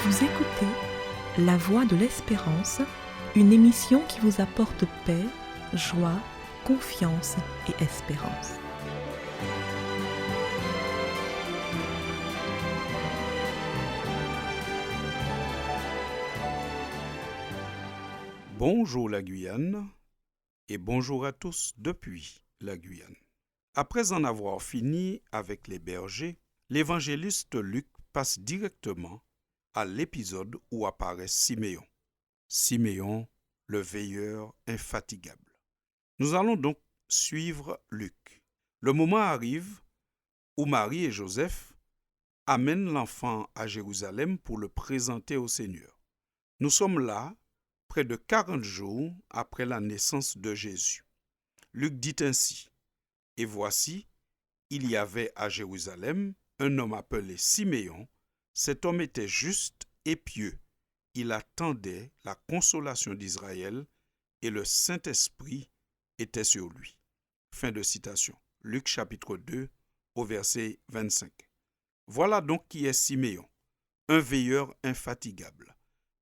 Vous écoutez La Voix de l'Espérance, une émission qui vous apporte paix, joie, confiance et espérance. Bonjour la Guyane et bonjour à tous depuis la Guyane. Après en avoir fini avec les bergers, l'évangéliste Luc passe directement à l'épisode où apparaît Siméon. Siméon, le veilleur infatigable. Nous allons donc suivre Luc. Le moment arrive où Marie et Joseph amènent l'enfant à Jérusalem pour le présenter au Seigneur. Nous sommes là, près de 40 jours après la naissance de Jésus. Luc dit ainsi, « Et voici, il y avait à Jérusalem un homme appelé Siméon. Cet homme était juste et pieux. Il attendait la consolation d'Israël et le Saint-Esprit était sur lui. » Fin de citation. Luc chapitre 2 au verset 25. Voilà donc qui est Siméon, un veilleur infatigable,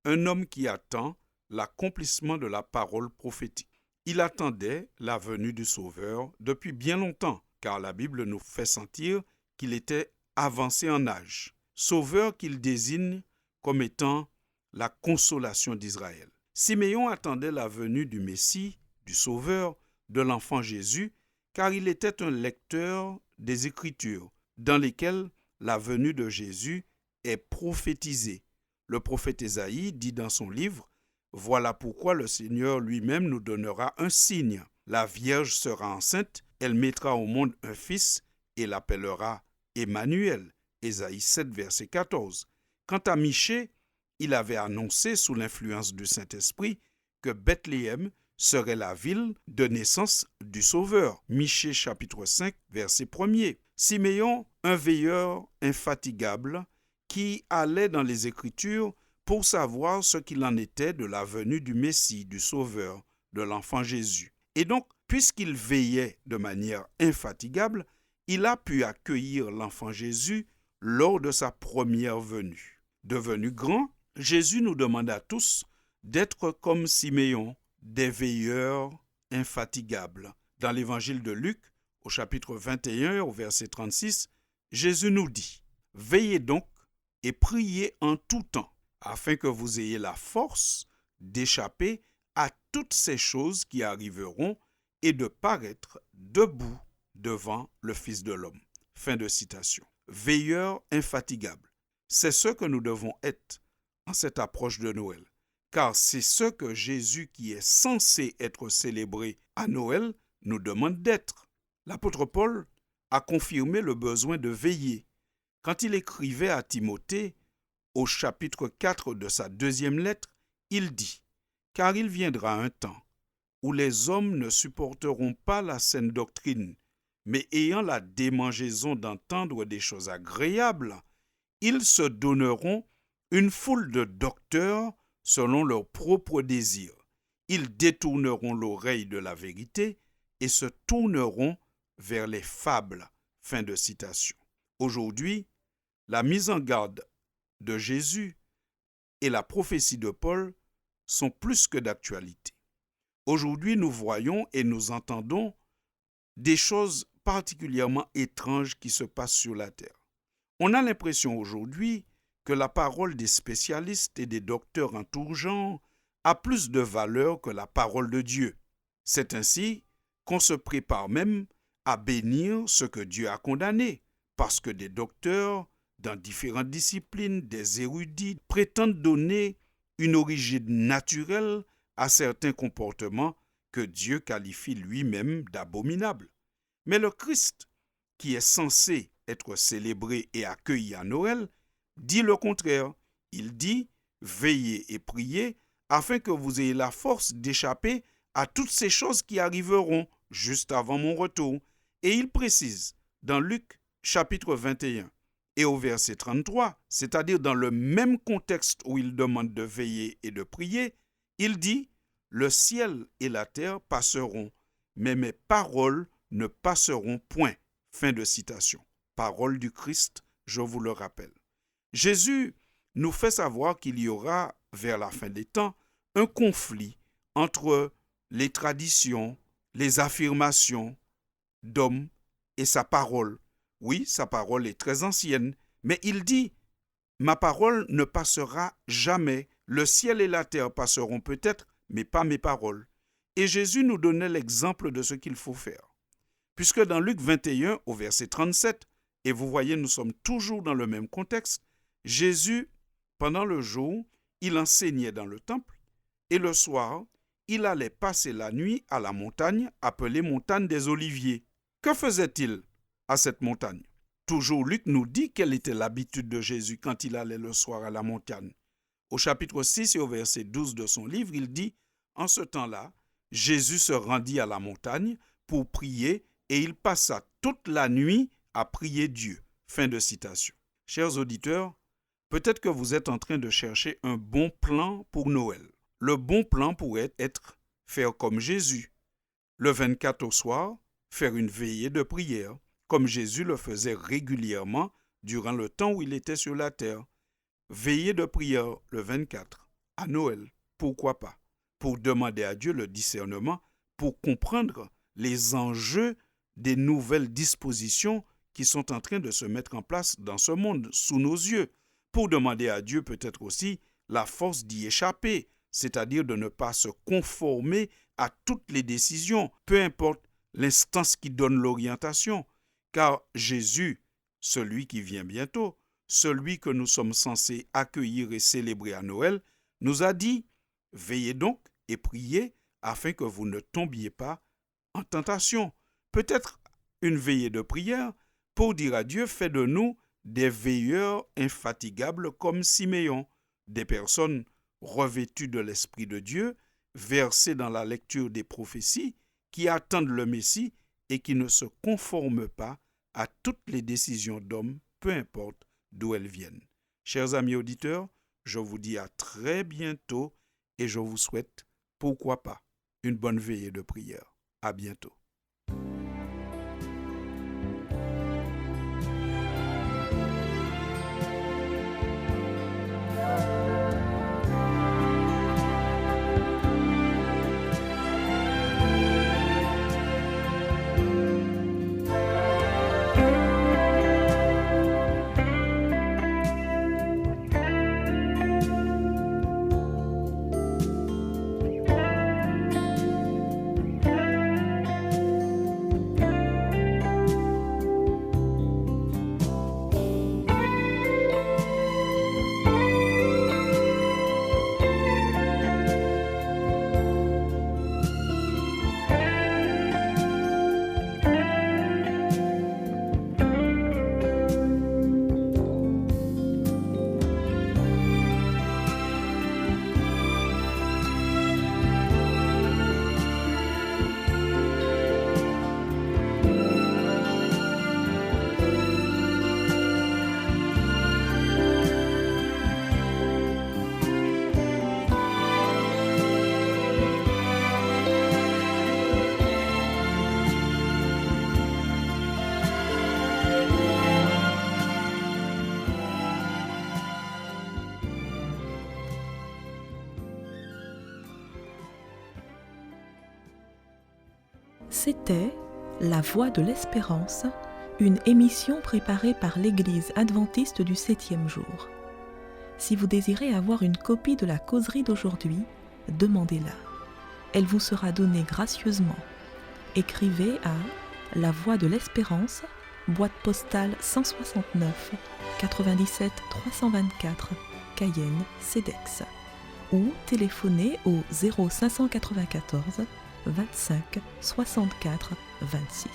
un homme qui attend l'accomplissement de la parole prophétique. Il attendait la venue du Sauveur depuis bien longtemps, car la Bible nous fait sentir qu'il était avancé en âge. Sauveur qu'il désigne comme étant la consolation d'Israël. Siméon attendait la venue du Messie, du Sauveur, de l'enfant Jésus, car il était un lecteur des Écritures, dans lesquelles la venue de Jésus est prophétisée. Le prophète Ésaïe dit dans son livre, « Voilà pourquoi le Seigneur lui-même nous donnera un signe. La Vierge sera enceinte, elle mettra au monde un fils et l'appellera Emmanuel. » Ésaïe 7, verset 14. Quant à Michée, il avait annoncé sous l'influence du Saint-Esprit que Bethléem serait la ville de naissance du Sauveur. Michée chapitre 5, verset 1er. Siméon, un veilleur infatigable qui allait dans les Écritures pour savoir ce qu'il en était de la venue du Messie, du Sauveur, de l'enfant Jésus. Et donc, puisqu'il veillait de manière infatigable, il a pu accueillir l'enfant Jésus lors de sa première venue. Devenu grand, Jésus nous demande à tous d'être comme Siméon, des veilleurs infatigables. Dans l'évangile de Luc, au chapitre 21, au verset 36, Jésus nous dit « Veillez donc et priez en tout temps, afin que vous ayez la force d'échapper à toutes ces choses qui arriveront et de paraître debout devant le Fils de l'homme. » Fin de citation. Veilleurs infatigables, c'est ce que nous devons être en cette approche de Noël, car c'est ce que Jésus, qui est censé être célébré à Noël, nous demande d'être. L'apôtre Paul a confirmé le besoin de veiller quand il écrivait à Timothée au chapitre 4 de sa deuxième lettre. Il dit « Car il viendra un temps où les hommes ne supporteront pas la saine doctrine, mais ayant la démangeaison d'entendre des choses agréables, ils se donneront une foule de docteurs selon leurs propres désirs. Ils détourneront l'oreille de la vérité et se tourneront vers les fables. » Fin de citation. Aujourd'hui, la mise en garde de Jésus et la prophétie de Paul sont plus que d'actualité. Aujourd'hui, nous voyons et nous entendons des choses particulièrement étranges qui se passent sur la terre. On a l'impression aujourd'hui que la parole des spécialistes et des docteurs en tout genre a plus de valeur que la parole de Dieu. C'est ainsi qu'on se prépare même à bénir ce que Dieu a condamné, parce que des docteurs dans différentes disciplines, des érudits, prétendent donner une origine naturelle à certains comportements que Dieu qualifie lui-même d'abominables. Mais le Christ, qui est censé être célébré et accueilli à Noël, dit le contraire. Il dit « Veillez et priez afin que vous ayez la force d'échapper à toutes ces choses qui arriveront juste avant mon retour. » Et il précise dans Luc chapitre 21 et au verset 33, c'est-à-dire dans le même contexte où il demande de veiller et de prier, il dit « Le ciel et la terre passeront, mais mes paroles ne passeront point. » Fin de citation. Parole du Christ, je vous le rappelle. Jésus nous fait savoir qu'il y aura, vers la fin des temps, un conflit entre les traditions, les affirmations d'hommes et sa parole. Oui, sa parole est très ancienne, mais il dit « Ma parole ne passera jamais. Le ciel et la terre passeront peut-être, mais pas mes paroles. » Et Jésus nous donnait l'exemple de ce qu'il faut faire. Puisque dans Luc 21, au verset 37, et vous voyez, nous sommes toujours dans le même contexte, Jésus, pendant le jour, il enseignait dans le temple, et le soir, il allait passer la nuit à la montagne appelée montagne des Oliviers. Que faisait-il à cette montagne? Toujours Luc nous dit quelle était l'habitude de Jésus quand il allait le soir à la montagne. Au chapitre 6 et au verset 12 de son livre, il dit « En ce temps-là, Jésus se rendit à la montagne pour prier et il passa toute la nuit à prier Dieu. » Fin de citation. Chers auditeurs, peut-être que vous êtes en train de chercher un bon plan pour Noël. Le bon plan pourrait être faire comme Jésus. Le 24 au soir, faire une veillée de prière, comme Jésus le faisait régulièrement durant le temps où il était sur la terre. Veillée de prière le 24, à Noël, pourquoi pas, pour demander à Dieu le discernement, pour comprendre les enjeux des nouvelles dispositions qui sont en train de se mettre en place dans ce monde, sous nos yeux, pour demander à Dieu peut-être aussi la force d'y échapper, c'est-à-dire de ne pas se conformer à toutes les décisions, peu importe l'instance qui donne l'orientation, car Jésus, celui qui vient bientôt, celui que nous sommes censés accueillir et célébrer à Noël, nous a dit « Veillez donc et priez afin que vous ne tombiez pas en tentation. » Peut-être une veillée de prière pour dire à Dieu « Fais de nous des veilleurs infatigables comme Siméon, des personnes revêtues de l'Esprit de Dieu, versées dans la lecture des prophéties, qui attendent le Messie et qui ne se conforment pas à toutes les décisions d'hommes, peu importe d'où elles viennent. » Chers amis auditeurs, je vous dis à très bientôt et je vous souhaite, pourquoi pas, une bonne veillée de prière. À bientôt. C'était La Voix de l'Espérance, une émission préparée par l'Église adventiste du 7e jour. Si vous désirez avoir une copie de la causerie d'aujourd'hui, demandez-la. Elle vous sera donnée gracieusement. Écrivez à La Voix de l'Espérance, boîte postale 169 97 324, Cayenne, CEDEX, ou téléphonez au 0594 25 64 26.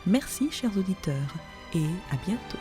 Merci chers auditeurs et à bientôt.